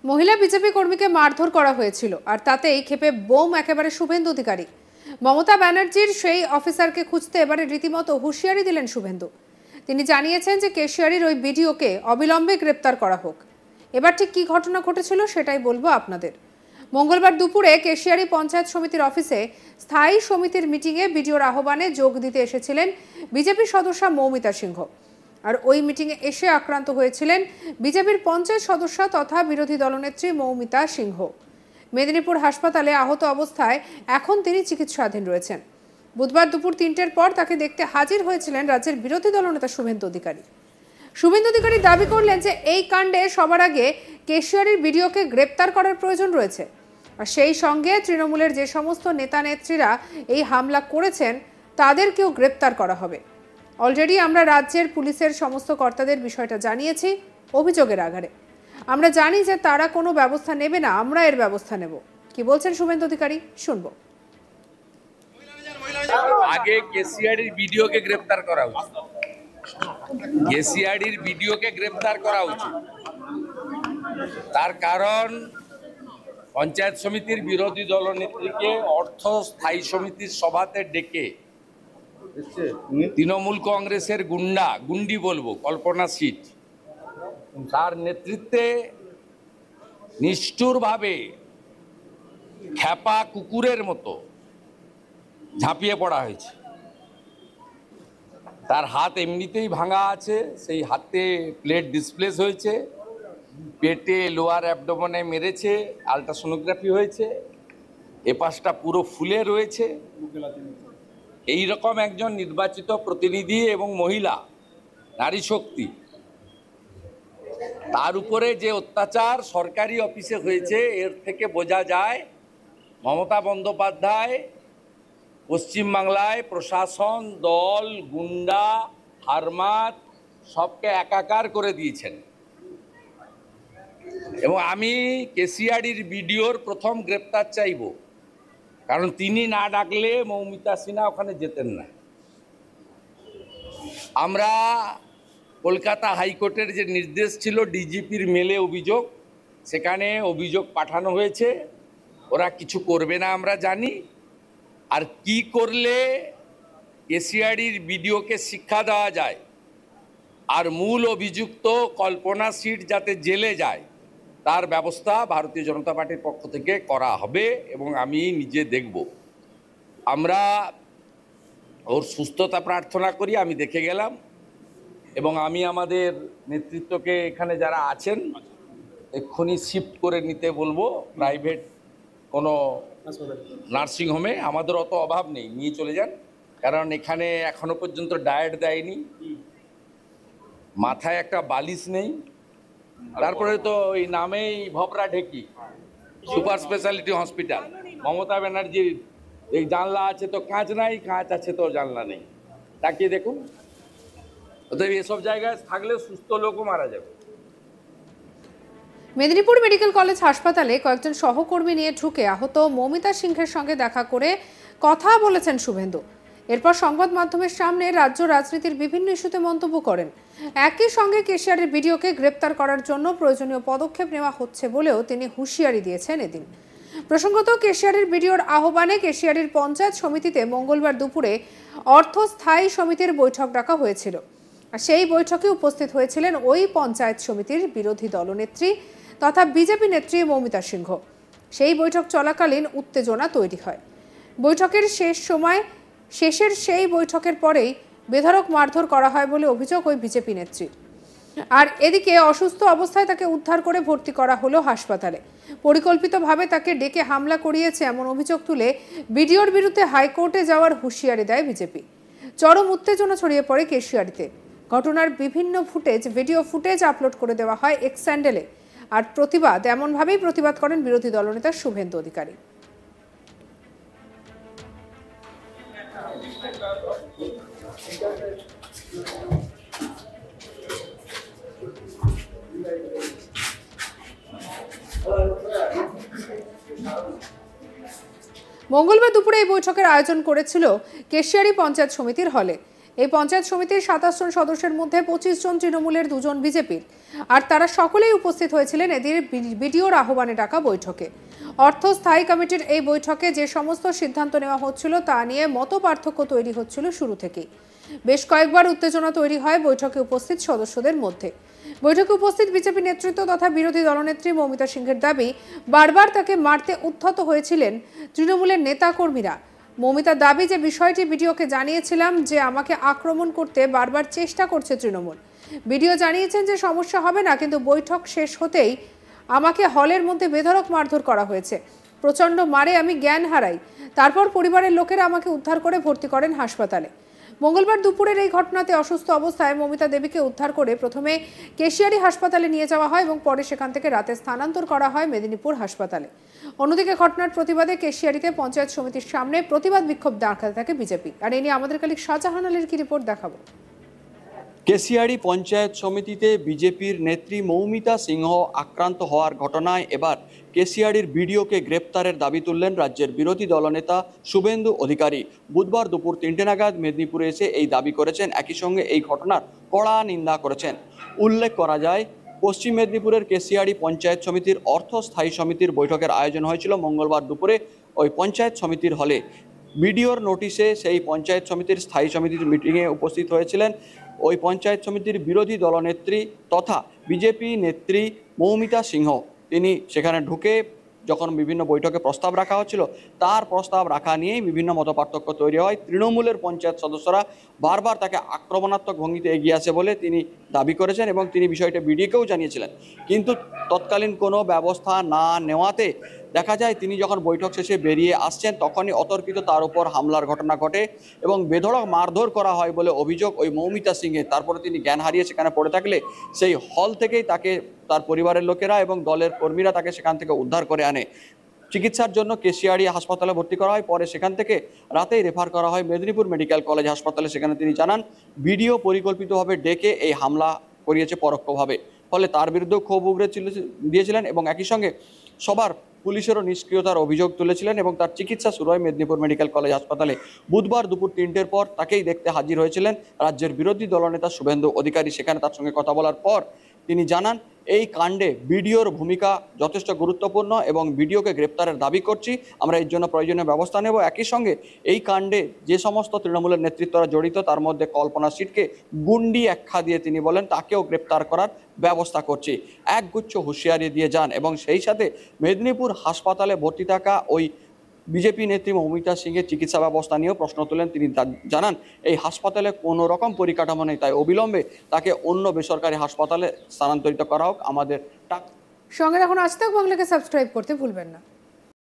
মহিলা বিজেপি কর্মীকে মারধর করা হয়েছিল আর তাতেই ক্ষেপে বোম একেবারে শুভেন্দু অধিকারী। মমতা ব্যানার্জির সেই অফিসারকে খুঁজতে এবারে রীতিমতো হুঁশিয়ারি দিলেন শুভেন্দু। তিনি জানিয়েছেন যে কেশিয়ারির ওই ভিডিওকে অবিলম্বে গ্রেপ্তার করা হোক। এবার ঠিক কি ঘটনা ঘটেছিল সেটাই বলবো আপনাদের। মঙ্গলবার দুপুরে কেশিয়ারি পঞ্চায়েত সমিতির অফিসে স্থায়ী সমিতির মিটিংয়ে ভিডিওর আহ্বানে যোগ দিতে এসেছিলেন বিজেপি সদস্য মৌমিতা সিংহ। আর ওই মিটিংয়ে এসে আক্রান্ত হয়েছিলেন বিজেপির পঞ্চায়েত সদস্য তথা বিরোধী দলনেত্রী মৌমিতা সিংহ। মেদিনীপুর হাসপাতালে আহত অবস্থায় এখন তিনি চিকিৎসাধীন রয়েছেন। বুধবার দুপুর ৩টের পর তাকে দেখতে হাজির হয়েছিলেন রাজ্যের বিরোধী দলনেতা শুভেন্দু অধিকারী। শুভেন্দু অধিকারী দাবি করলেন যে এই কাণ্ডে সবার আগে কেশিয়ারির ভিডিওকে গ্রেপ্তার করার প্রয়োজন রয়েছে। আর সেই সঙ্গে তৃণমূলের যে সমস্ত নেতা নেত্রীরা এই হামলা করেছেন তাদেরকেও গ্রেপ্তার করা হবে। অলরেডি আমরা রাজ্যের পুলিশের সমস্ত কর্তাদের বিষয়টা জানিয়েছি অভিযোগের আধারে। আমরা জানি যে তারা কোনো ব্যবস্থা নেবে না, আমরা এর ব্যবস্থা নেব। কি বলছেন শুভেন্দু অধিকারী শুনবো। আগে কেশিয়ারির ভিডিওকে গ্রেফতার করা উচিত, কেশিয়ারির ভিডিওকে গ্রেফতার করা উচিত। তার কারণ পঞ্চায়েত সমিতির বিরোধী দলনেত্রীকে অর্থ স্থায়ী সমিতির সভাতে ডেকে তৃণমূল কংগ্রেসের গুন্ডি বলবো কল্পনা সিট, তার নেতৃত্বে নিষ্ঠুরভাবে খ্যাপা কুকুরের মতো ঝাঁপিয়ে পড়া হয়েছে। তার হাত এমনিতেই ভাঙা আছে, সেই হাতে প্লেট ডিসপ্লেস হয়েছে, পেটে লোয়ার অ্যাবডোমেনে মেরেছে, আলট্রাসোনোগ্রাফি হয়েছে, এপাশটা পুরো ফুলে রয়েছে। এই রকম একজন নির্বাচিত প্রতিনিধি এবং মহিলা নারী শক্তি, তার উপরে যে অত্যাচার সরকারি অফিসে হয়েছে, এর থেকে বোঝা যায় মমতা বন্দ্যোপাধ্যায় পশ্চিমবাংলায় প্রশাসন, দল, গুন্ডা, হারমাত সবকে একাকার করে দিয়েছেন। এবং আমি কেশিয়ারির ভিডিওর প্রথম গ্রেপ্তার চাইব, কারণ তিনি না ডাকলে মৌমিতা সিনহা ওখানে যেতেন না। আমরা কলকাতা হাইকোর্টের যে নির্দেশ ছিল ডিজিপির মেলে অভিযোগ, সেখানে অভিযোগ পাঠানো হয়েছে। ওরা কিছু করবে না আমরা জানি। আর কি করলে কেশিয়ারির ভিডিওকে শিক্ষা দেওয়া যায় আর মূল অভিযুক্ত কল্পনা সিট যাতে জেলে যায় তার ব্যবস্থা ভারতীয় জনতা পার্টির পক্ষ থেকে করা হবে এবং আমি নিজে দেখব। আমরা ওর সুস্থতা প্রার্থনা করি। আমি দেখে গেলাম এবং আমি আমাদের নেতৃত্বকে এখানে যারা আছেন এক্ষুনি শিফট করে নিতে বলবো প্রাইভেট কোনো নার্সিংহোমে। আমাদের অত অভাব নেই, নিয়ে চলে যান, কারণ এখানে এখনো পর্যন্ত ডায়েট দেয়নি, মাথায় একটা বালিশ নেই, তারপরে তো ওই নামেই ভবরা ঢেকি সুপার স্পেশালিটি হসপিটাল। মমতা ব্যানার্জির এই জানলা আছে তো কাঁচ নাই, কাঁচ আছে তো জানলা নেই। তাকিয়ে দেখুন, অতএব এসব জায়গায় থাকলে সুস্থ লোকও মারা যাবে। মেদিনীপুর মেডিকেল কলেজ হাসপাতালে কয়েকজন সহকর্মী নিয়ে ঢুকে আহত মৌমিতা সিংহের সঙ্গে দেখা করে কথা বলেছেন শুভেন্দু। এরপর সংবাদ মাধ্যমের সামনে রাজ্য রাজনীতির বিভিন্ন ইস্যুতে মন্তব্য করেন। একই সঙ্গে কেশিয়ারির ভিডিওকে গ্রেপ্তার করার জন্য প্রয়োজনীয় পদক্ষেপ নেওয়া হচ্ছে বলেও তিনি হুঁশিয়ারি দিয়েছেন এদিন। প্রসঙ্গত, কেশিয়ারির ভিডিওর আহ্বানে কেশিয়ারির পঞ্চায়েত সমিতিতে মঙ্গলবার দুপুরে অর্থ স্থায়ী সমিতির বৈঠক ডাকা হয়েছিল। আর সেই বৈঠকে উপস্থিত হয়েছিলেন ওই পঞ্চায়েত সমিতির বিরোধী দলনেত্রী তথা বিজেপি নেত্রী মৌমিতা সিংহ। সেই বৈঠক চলাকালীন উত্তেজনা তৈরি হয়। বৈঠকের শেষের সেই বৈঠকের পরেই বেধড়ক মারধর করা হয় বলে অভিযোগ ওই বিজেপি নেত্রীর। আর এদিকে অসুস্থ অবস্থায় তাকে উদ্ধার করে ভর্তি করা হলো হাসপাতালে। পরিকল্পিতভাবে তাকে ডেকে হামলা করিয়েছে এমন অভিযোগ তুলে ভিডিওর বিরুদ্ধে হাইকোর্টে যাওয়ার হুঁশিয়ারি দেয় বিজেপি। চরম উত্তেজনা ছড়িয়ে পড়ে কেশিয়ারিতে। ঘটনার বিভিন্ন ভিডিও ফুটেজ আপলোড করে দেওয়া হয় এক্স হ্যান্ডেলে। আর এমনভাবেই প্রতিবাদ করেন বিরোধী দলনেতা শুভেন্দু অধিকারী। মঙ্গলবার দুপুরে এই বৈঠকের আয়োজন করেছিল কেশিয়ারি পঞ্চায়েত সমিতির হলে। এই পঞ্চায়েত সমিতির 27 জন সদস্যের মধ্যে 25 জন তৃণমূলের, 2 জন বিজেপির। আর তারা সকলেই উপস্থিত হয়েছিলেন এদের বিডিওর আহ্বানে ডাকা বৈঠকে। অর্থ স্থায়ী কমিটির এই বৈঠকে যে সমস্ত সিদ্ধান্ত নেওয়া হচ্ছিল তা নিয়ে মত পার্থক্য তৈরি হচ্ছিল শুরু থেকেই। বেশ কয়েকবার উত্তেজনা তৈরি হয় বৈঠকে উপস্থিত সদস্যদের মধ্যে। বৈঠকে উপস্থিত বিজেপি নেতৃত্ব তথা বিরোধী দলনেত্রী মৌমিতা সিংহের দাবি, বারবার তাকে মারতে উদ্ধত হয়েছিলেন তৃণমূলের নেতাকর্মীরা। মৌমিতার দাবি যে বিষয়টি বিডিওকে জানিয়েছিলাম যে আমাকে আক্রমণ করতে বারবার চেষ্টা করছে তৃণমূল। বিডিও জানিয়েছেন যে সমস্যা হবে না, কিন্তু বৈঠক শেষ হতেই আমাকে হলের মধ্যে বেধড়ক মারধর করা হয়েছে। প্রচণ্ড মারে আমি জ্ঞান হারাই। তারপর পরিবারের লোকেরা আমাকে উদ্ধার করে ভর্তি করেন হাসপাতালে। মঙ্গলবার দুপুরের এই ঘটনাতে অসুস্থ অবস্থায় মৌমিতা দেবীকে উদ্ধার করে প্রথমে কেশিয়ারি হাসপাতালে নিয়ে যাওয়া হয় এবং পরে সেখান থেকে রাতে স্থানান্তর করা হয় মেদিনীপুর হাসপাতালে। অন্যদিকে ঘটনার প্রতিবাদে কেশিয়ারিতে পঞ্চায়েত সমিতির সামনে প্রতিবাদ বিক্ষোভ দেখাতে থাকে বিজেপি। আর এই নিয়ে আমাদের কালিক শাহজাহান আলীর কি রিপোর্ট দেখাবো। কেশিয়ারি পঞ্চায়েত সমিতিতে বিজেপির নেত্রী মৌমিতা সিংহ আক্রান্ত হওয়ার ঘটনায় এবার কেশিয়ারির বিডিওকে গ্রেপ্তারের দাবি তুললেন রাজ্যের বিরোধী দলনেতা শুভেন্দু অধিকারী। বুধবার দুপুর 3টে নাগাদ মেদিনীপুরে এসে এই দাবি করেছেন। একই সঙ্গে এই ঘটনার কড়া নিন্দা করেছেন। উল্লেখ করা যায়, পশ্চিম মেদিনীপুরের কেশিয়ারি পঞ্চায়েত সমিতির অর্থ স্থায়ী সমিতির বৈঠকের আয়োজন হয়েছিল মঙ্গলবার দুপুরে ওই পঞ্চায়েত সমিতির হলে। বিডিওর নোটিশে সেই পঞ্চায়েত সমিতির স্থায়ী সমিতির মিটিংয়ে উপস্থিত হয়েছিলেন ওই পঞ্চায়েত সমিতির বিরোধী দলনেত্রী তথা বিজেপি নেত্রী মৌমিতা সিংহ। তিনি সেখানে ঢুকে যখন বিভিন্ন বৈঠকে প্রস্তাব রাখা হচ্ছিল, তার প্রস্তাব রাখা নিয়েই বিভিন্ন মতপার্থক্য তৈরি হয়। তৃণমূলের পঞ্চায়েত সদস্যরা বারবার তাকে আক্রমণাত্মক ভঙ্গিতে এগিয়ে আসে বলে তিনি দাবি করেছেন এবং তিনি বিষয়টা বিডিওকেও জানিয়েছিলেন। কিন্তু তৎকালীন কোনো ব্যবস্থা না নেওয়াতে দেখা যায় তিনি যখন বৈঠক শেষে বেরিয়ে আসছেন তখনই অতর্কিত তার উপর হামলার ঘটনা ঘটে এবং বেধড়ক মারধর করা হয় বলে অভিযোগ ওই মৌমিতা সিংয়ের। তারপরে তিনি জ্ঞান হারিয়ে সেখানে পড়ে থাকলে সেই হল থেকেই তাকে তার পরিবারের লোকেরা এবং দলের কর্মীরা তাকে সেখান থেকে উদ্ধার করে আনে। চিকিৎসার জন্য কেশিয়ারি হাসপাতালে ভর্তি করা হয়। পরে সেখান থেকে রাতেই রেফার করা হয় মেদিনীপুর মেডিকেল কলেজ হাসপাতালে। সেখানে তিনি জানান বিডিও পরিকল্পিতভাবে ডেকে এই হামলা করিয়েছে পরোক্ষভাবে। ফলে তার বিরুদ্ধেও ক্ষোভ উগড়ে দিয়েছিলেন এবং একই সঙ্গে সবার পুলিশেরও নিষ্ক্রিয়তার অভিযোগ তুলেছিলেন এবং তার চিকিৎসা শুরু হয় মেদিনীপুর মেডিকেল কলেজ হাসপাতালে। বুধবার দুপুর 3টের পর তাকেই দেখতে হাজির হয়েছিলেন রাজ্যের বিরোধী দলনেতা শুভেন্দু অধিকারী। সেখানে তার সঙ্গে কথা বলার পর তিনি জানান, এই কাণ্ডে বিডিওর ভূমিকা যথেষ্ট গুরুত্বপূর্ণ এবং বিডিওকে গ্রেপ্তারের দাবি করছি। আমরা এর জন্য প্রয়োজনীয় ব্যবস্থা নেব। একই সঙ্গে এই কাণ্ডে যে সমস্ত তৃণমূলের নেতৃত্বরা জড়িত তার মধ্যে কল্পনা সিটকে গুন্ডি আখ্যা দিয়ে তিনি বলেন তাকেও গ্রেপ্তার করার ব্যবস্থা করছি। একগুচ্ছ হুঁশিয়ারি দিয়ে যান এবং সেই সাথে মেদিনীপুর হাসপাতালে ভর্তি থাকা ওই বিজেপি নেত্রী মৌমিতা সিংয়ের চিকিৎসা ব্যবস্থা নিয়েও প্রশ্ন তোলেন। তিনি জানান এই হাসপাতালে কোনো রকম পরিকাঠামো নেই, তাই অবিলম্বে তাকে অন্য বেসরকারি হাসপাতালে স্থানান্তরিত করা হোক। আমাদের সঙ্গে এখন আজ তাক বাংলাকে সাবস্ক্রাইব করতে ভুলবেন না।